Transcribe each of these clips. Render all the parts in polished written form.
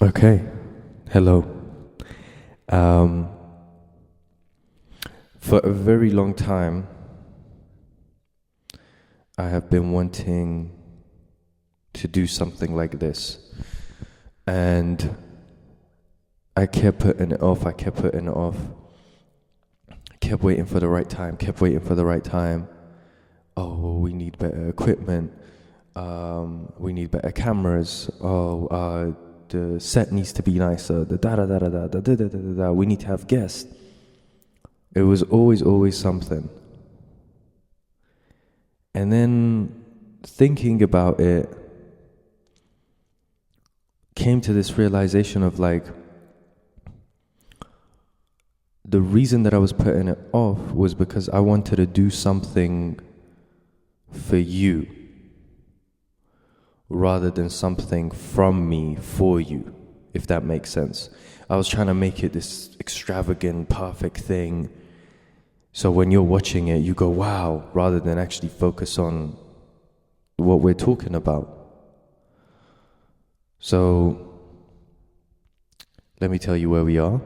Okay, hello. Um, for a very long time, I have been wanting to do something like this. And I kept putting it off, I kept waiting for the right time. Oh, we need better equipment. We need better cameras. The set needs to be nicer. The da da da da da da da da da da. We need to have guests. It was always something. And then thinking about it, came to this realization of like, the reason that I was putting it off was because I wanted to do something for you rather than something from me for you, if that makes sense. I was trying to make it this extravagant, perfect thing. So when you're watching it, you go, wow, rather than actually focus on what we're talking about. So let me tell you where we are.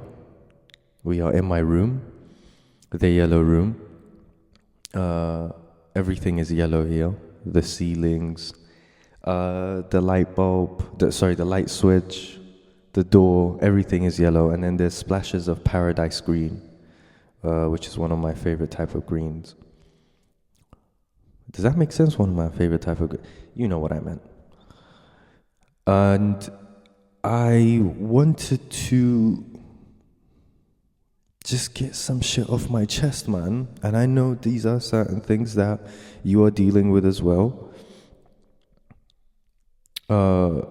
We are in my room, the yellow room. Everything is yellow here. The ceilings, the light bulb, the light switch, the door, everything is yellow. And then there's splashes of paradise green, which is one of my favorite type of greens. Does that make sense? One of my favorite type of green. You know what I meant. And I wanted to just get some shit off my chest, man. And I know these are certain things that you are dealing with as well. The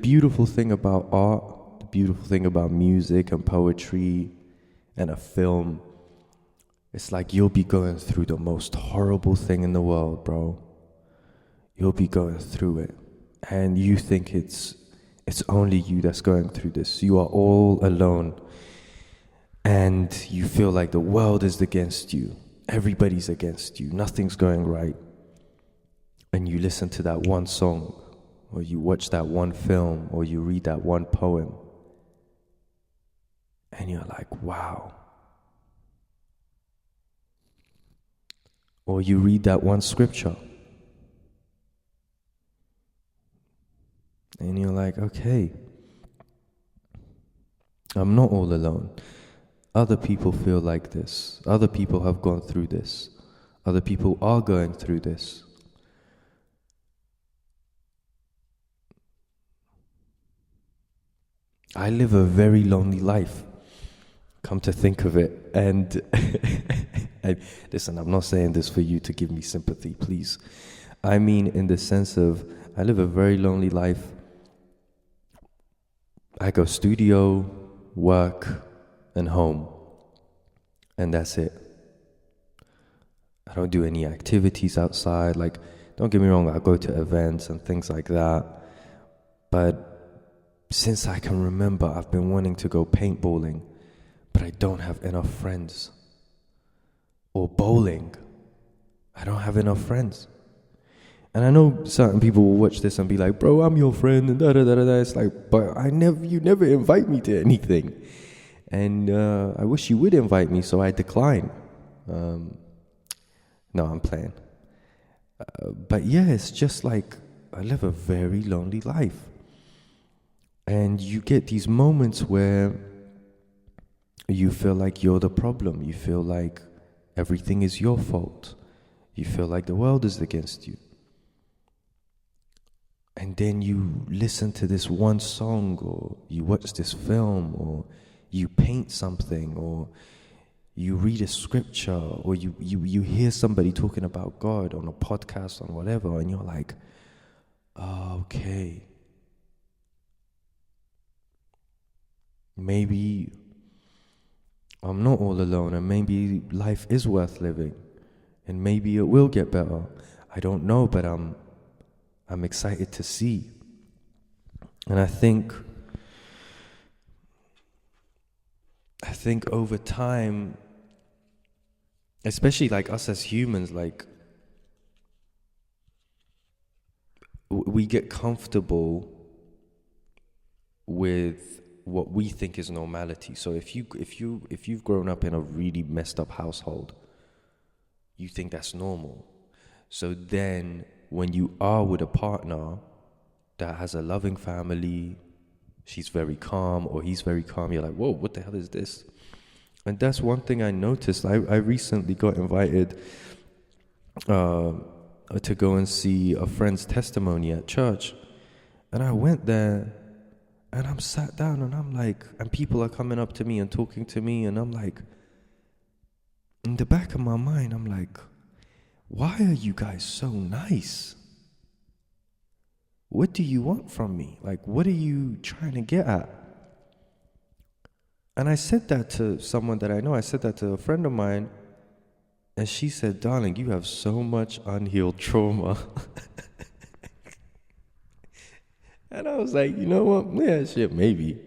beautiful thing about art, the beautiful thing about music and poetry and a film, it's like you'll be going through the most horrible thing in the world, bro. You'll be going through it. And you think it's only you that's going through this. You are all alone. And you feel like the world is against you. Everybody's against you. Nothing's going right. And you listen to that one song, or you watch that one film, or you read that one poem. And you're like, wow. Or you read that one scripture. And you're like, okay, I'm not all alone. Other people feel like this. Other people have gone through this. Other people are going through this. I live a very lonely life, come to think of it. And listen, I'm not saying this for you to give me sympathy, please. I mean in the sense of, I live a very lonely life. I go studio, work, and home. And that's it. I don't do any activities outside. Like, don't get me wrong, I go to events and things like that. But since I can remember, I've been wanting to go paintballing, but I don't have enough friends. Or bowling. I don't have enough friends. And I know certain people will watch this and be like, bro, I'm your friend, and da-da-da-da-da. It's like, but you never invite me to anything. And I wish you would invite me, so I decline. No, I'm playing. But yeah, it's just like, I live a very lonely life. And you get these moments where you feel like you're the problem. You feel like everything is your fault. You feel like the world is against you. And then you listen to this one song, or you watch this film, or you paint something, or you read a scripture, or you hear somebody talking about God on a podcast, on whatever, and you're like, oh, okay. Maybe I'm not all alone, and maybe life is worth living, and maybe it will get better. I don't know, but I'm excited to see. And I think over time, especially like us as humans, like we get comfortable with what we think is normality. So if you've grown up in a really messed up household, you think that's normal. So then when you are with a partner that has a loving family, she's very calm or he's very calm, you're like, whoa, what the hell is this? And that's one thing I noticed. I recently got invited to go and see a friend's testimony at church. And I went there and I'm sat down and I'm like, and people are coming up to me and talking to me, and I'm like, in the back of my mind, I'm like, why are you guys so nice? What do you want from me? Like, what are you trying to get at? And I said that to someone that I know. I said that to a friend of mine. And she said, darling, you have so much unhealed trauma. And I was like, you know what? Yeah, shit, maybe.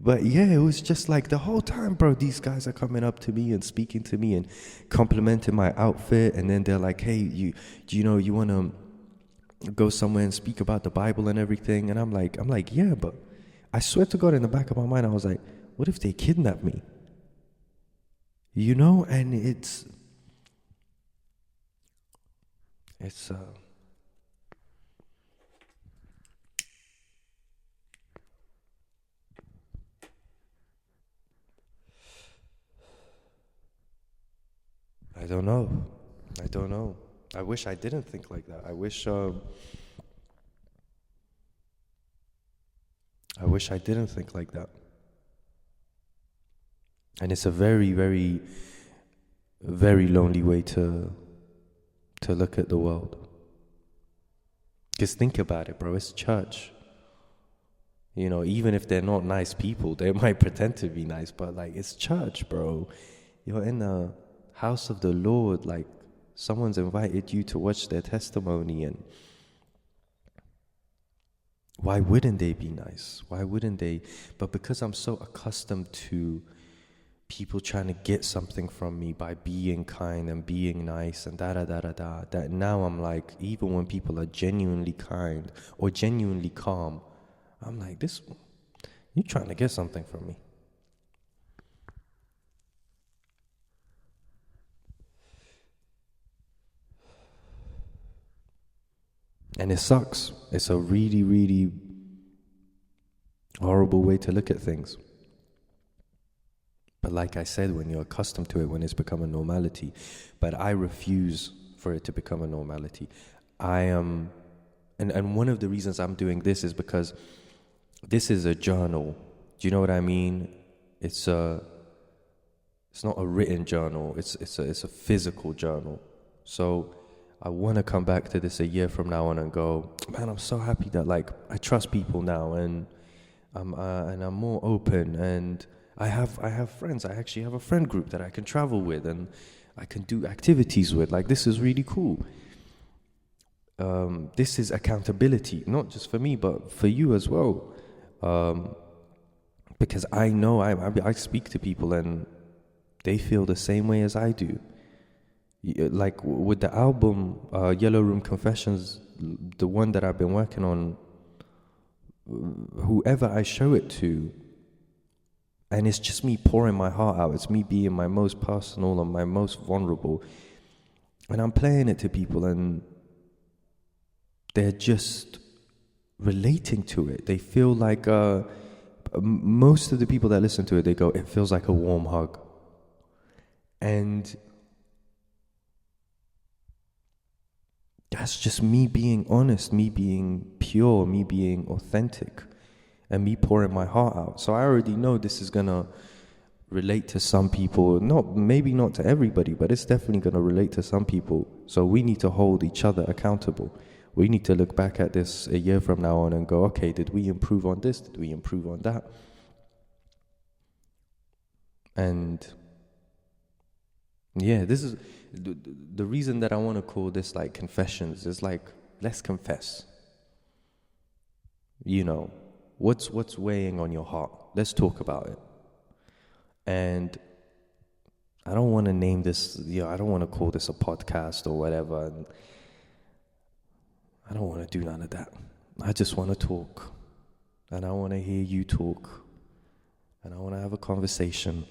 But yeah, it was just like the whole time, bro, these guys are coming up to me and speaking to me and complimenting my outfit. And then they're like, hey, you want to go somewhere and speak about the Bible and everything? And I'm like, yeah, but I swear to God, in the back of my mind, I was like, what if they kidnap me? You know, and it's I don't know. I wish I didn't think like that. I wish I didn't think like that. And it's a very, very, very lonely way to look at the world. Just think about it, bro. It's church. You know, even if they're not nice people, they might pretend to be nice, but like, it's church, bro. You're in the house of the Lord. Like, someone's invited you to watch their testimony, and why wouldn't they be nice? Why wouldn't they? But because I'm so accustomed to people trying to get something from me by being kind and being nice and da-da-da-da-da, that now I'm like, even when people are genuinely kind or genuinely calm, I'm like, you trying to get something from me. And it sucks. It's a really, really horrible way to look at things. But like I said, when you're accustomed to it, when it's become a normality, but I refuse for it to become a normality. I am, and one of the reasons I'm doing this is because this is a journal. Do you know what I mean? It's not a written journal. It's a physical journal. So I want to come back to this a year from now on and go, man, I'm so happy that like I trust people now, and I'm more open, and I have friends. I actually have a friend group that I can travel with and I can do activities with. Like, this is really cool. This is accountability, not just for me, but for you as well. Because I know I speak to people and they feel the same way as I do. Like with the album Yellow Room Confessions, the one that I've been working on, whoever I show it to, and it's just me pouring my heart out, it's me being my most personal and my most vulnerable, and I'm playing it to people and they're just relating to it. They feel like most of the people that listen to it, they go, it feels like a warm hug. And that's just me being honest, me being pure, me being authentic, and me pouring my heart out. So I already know this is gonna relate to some people, maybe not to everybody, but it's definitely gonna relate to some people. So we need to hold each other accountable. We need to look back at this a year from now on and go, okay, did we improve on this? Did we improve on that? And yeah, this is the reason that I want to call this like confessions is like, let's confess. You know, what's weighing on your heart? Let's talk about it. And I don't want to name this, I don't want to call this a podcast or whatever. And I don't want to do none of that. I just want to talk. and I want to hear you talk, and I want to have a conversation,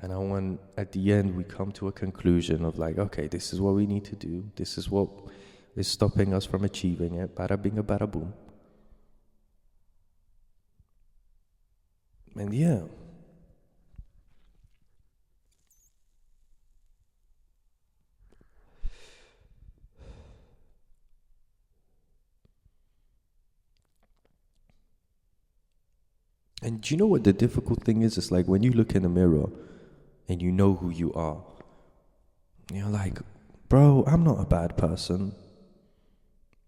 and I want, at the end, we come to a conclusion of like, okay, this is what we need to do. This is what is stopping us from achieving it. Bada bing, bada boom. And yeah. And do you know what the difficult thing is? It's like when you look in the mirror and you know who you are, you're like, bro, I'm not a bad person.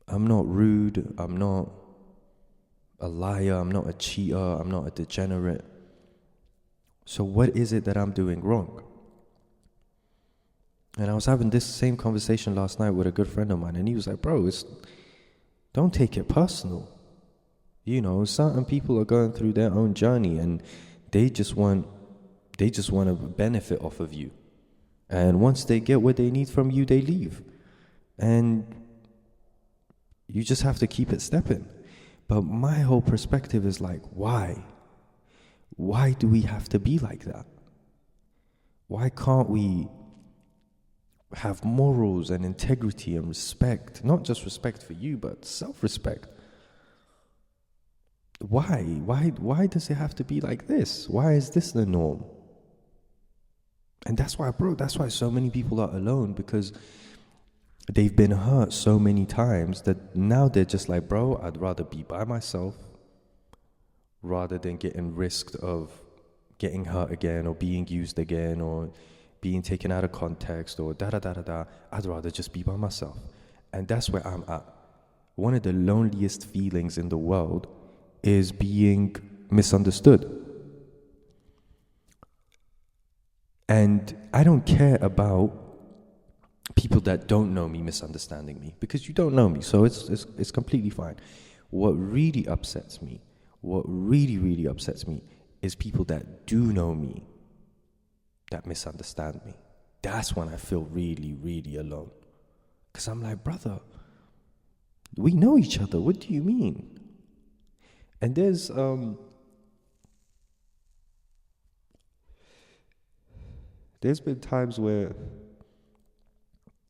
I'm not rude. I'm not a liar. I'm not a cheater. I'm not a degenerate. So what is it that I'm doing wrong? And I was having this same conversation last night with a good friend of mine, and he was like, bro, don't take it personal. You know, certain people are going through their own journey, and they just want to benefit off of you. And once they get what they need from you, they leave. And you just have to keep it stepping. But my whole perspective is like, why? Why do we have to be like that? Why can't we have morals and integrity and respect? Not just respect for you, but self-respect. Why? Why does it have to be like this? Why is this the norm? And that's why so many people are alone, because they've been hurt so many times that now they're just like, bro, I'd rather be by myself rather than getting risked of getting hurt again or being used again or being taken out of context or da-da-da-da-da. I'd rather just be by myself. And that's where I'm at. One of the loneliest feelings in the world is being misunderstood. And I don't care about people that don't know me misunderstanding me, because you don't know me, so it's completely fine. What really upsets me is people that do know me that misunderstand me. That's when I feel really, really alone. Because I'm like, brother, we know each other. What do you mean? And there's been times where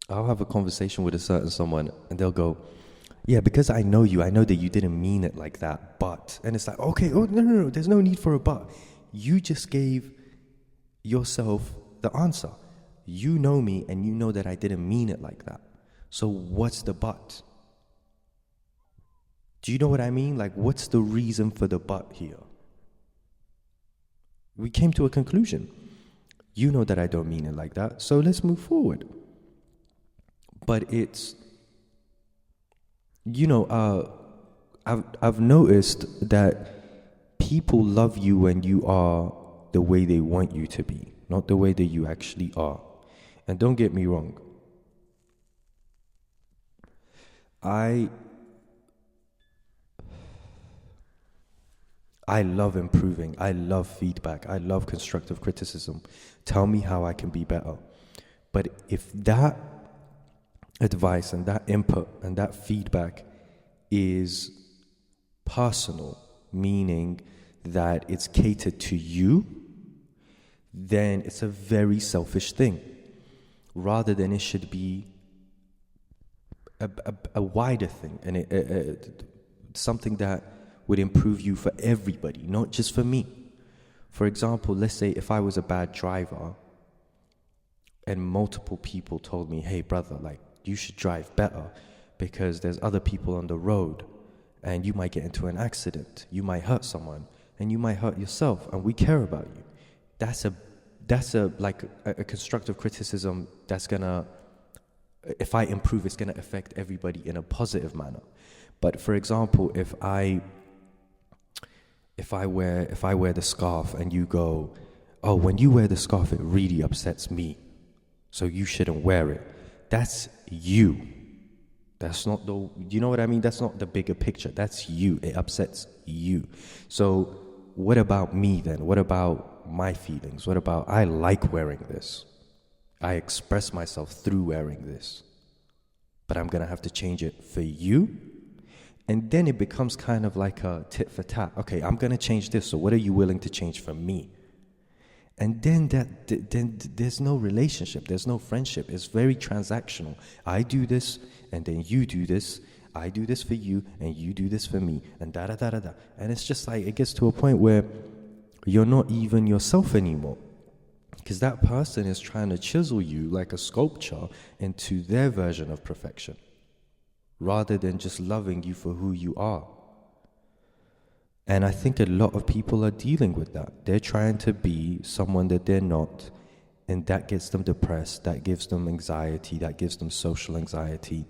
I'll have a conversation with a certain someone and they'll go, yeah, because I know you, I know that you didn't mean it like that, but. And it's like, okay, oh, no, there's no need for a but. You just gave yourself the answer. You know me and you know that I didn't mean it like that. So what's the but? Do you know what I mean? Like, what's the reason for the but here? We came to a conclusion. You know that I don't mean it like that, so let's move forward. But it's, you know, I've noticed that people love you when you are the way they want you to be, not the way that you actually are. And don't get me wrong, I love improving. I love feedback. I love constructive criticism. Tell me how I can be better. But if that advice and that input and that feedback is personal, meaning that it's catered to you, then it's a very selfish thing, rather than it should be a wider thing, and something that would improve you for everybody, not just for me. For example, let's say if I was a bad driver and multiple people told me, hey brother, like, you should drive better because there's other people on the road and you might get into an accident, you might hurt someone and you might hurt yourself, and we care about you. That's a constructive criticism that's gonna, if I improve, it's gonna affect everybody in a positive manner. But for example, if I wear the scarf and you go, oh, when you wear the scarf, it really upsets me, so you shouldn't wear it. That's you. That's not the, you know what I mean? That's not the bigger picture. That's you. It upsets you. So what about me then? What about my feelings? What about, I like wearing this. I express myself through wearing this. But I'm going to have to change it for you. And then it becomes kind of like a tit for tat. Okay, I'm going to change this, so what are you willing to change for me? And then then there's no relationship, there's no friendship. It's very transactional. I do this, and then you do this. I do this for you, and you do this for me, and da da da da da. And it's just like, it gets to a point where you're not even yourself anymore, because that person is trying to chisel you like a sculpture into their version of perfection, rather than just loving you for who you are. And I think a lot of people are dealing with that. They're trying to be someone that they're not, and that gets them depressed, that gives them anxiety, that gives them social anxiety.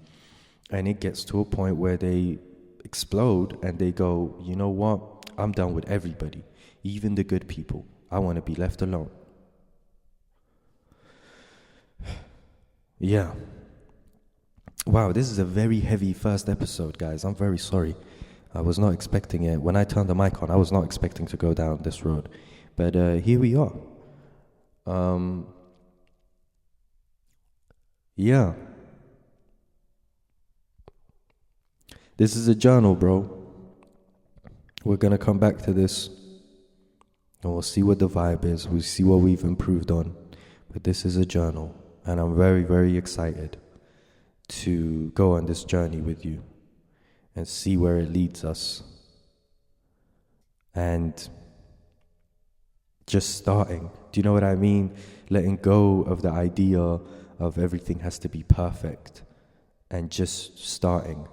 And it gets to a point where they explode and they go, you know what? I'm done with everybody, even the good people. I want to be left alone. Yeah. Wow, this is a very heavy first episode, guys. I'm very sorry. I was not expecting it. When I turned the mic on, I was not expecting to go down this road. But here we are. Yeah. This is a journal, bro. We're going to come back to this. And we'll see what the vibe is. We'll see what we've improved on. But this is a journal. And I'm very, very excited to go on this journey with you and see where it leads us. And just starting. Do you know what I mean? Letting go of the idea of everything has to be perfect and just starting.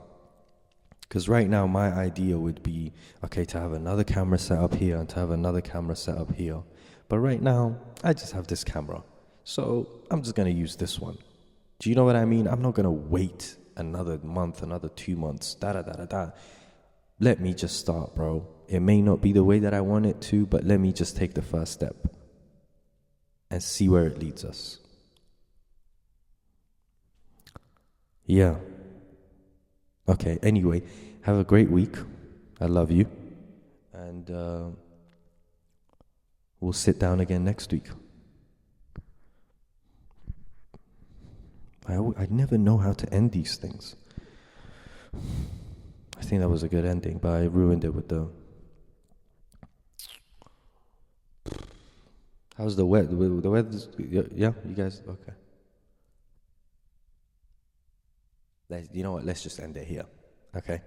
Because right now my idea would be, okay, to have another camera set up here and to have another camera set up here. But right now, I just have this camera. So I'm just going to use this one. Do you know what I mean? I'm not going to wait another month, another 2 months, da-da-da-da-da. Let me just start, bro. It may not be the way that I want it to, but let me just take the first step and see where it leads us. Yeah. Okay, anyway, have a great week. I love you. And we'll sit down again next week. I never know how to end these things. I think that was a good ending, but I ruined it with the... How's the weather? The weather's... Yeah, you guys? Okay. You know what? Let's just end it here. Okay?